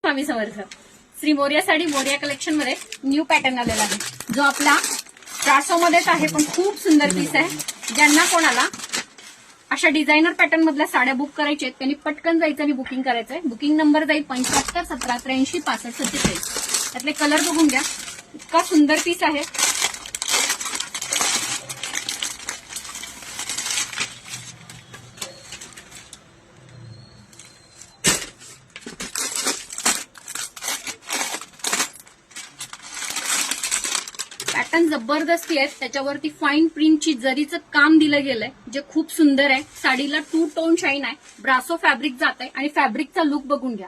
Swami Samarth. Shri Morya sari Morya collection मध्ये new pattern आलेला आहे, जो आपला ब्रासोमध्येच आहे, पण खूप सुंदर पीस आहे. ज्यांना कोणाला अशा डिझायनर पॅटर्न मधल्या साड्या बुक करायच्या आहेत त्यांनी पटकन जायचं आणि बुकिंग करायचंय. बुकिंग नंबर जाईल 75 17 83 65 47. त्यातले कलर बघून घ्या, इतका सुंदर पीस आहे. पॅटर्न जबरदस्ती आहे, त्याच्यावरती फाईन प्रिंटची जरीचं काम दिलं गेलंय, जे खूप सुंदर आहे. साडीला 2 टोन शाईन आहे, ब्रासो फॅब्रिक जात आहे आणि फॅब्रिकचा लुक बघून घ्या.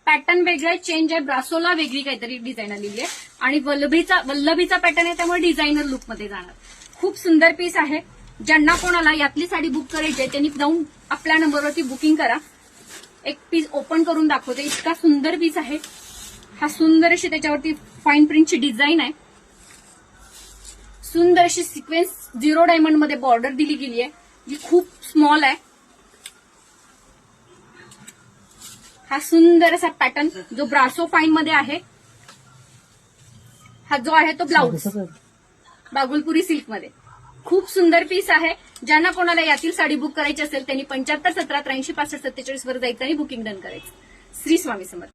पॅटर्न वेगळा आहे, चेंज आहे. ब्रासोला वेगळी काहीतरी डिझाईन आलेली आहे आणि वल्लभीचा पॅटर्न आहे, त्यामुळे डिझायनर लुक मध्ये जाणार. खूप सुंदर पीस आहे. ज्यांना कोणाला यातली साडी बुक करायची आहे त्यांनी जाऊन आपल्या नंबरवरती बुकिंग करा. एक पीस ओपन करून दाखवते, इतका सुंदर पीस आहे. हा सुंदर अशी त्याच्यावरती फाईन प्रिंटची डिझाईन आहे. सुंदर अशी सिक्वेन्स 0 डायमंड मध्ये बॉर्डर दिली गेली आहे, जी खूप स्मॉल आहे. हा सुंदर असा पॅटर्न जो ब्रासो फाईन मध्ये आहे. हा जो आहे तो ब्लाउज बागुलपुरी सिल्क मध्ये. खूप सुंदर पीस आहे. ज्यांना कोणाला यातील साडी बुक करायची असेल त्यांनी 75 17 83 65 47 वर जायचं आणि बुकिंग डन करायचं. श्री स्वामी समर्थ.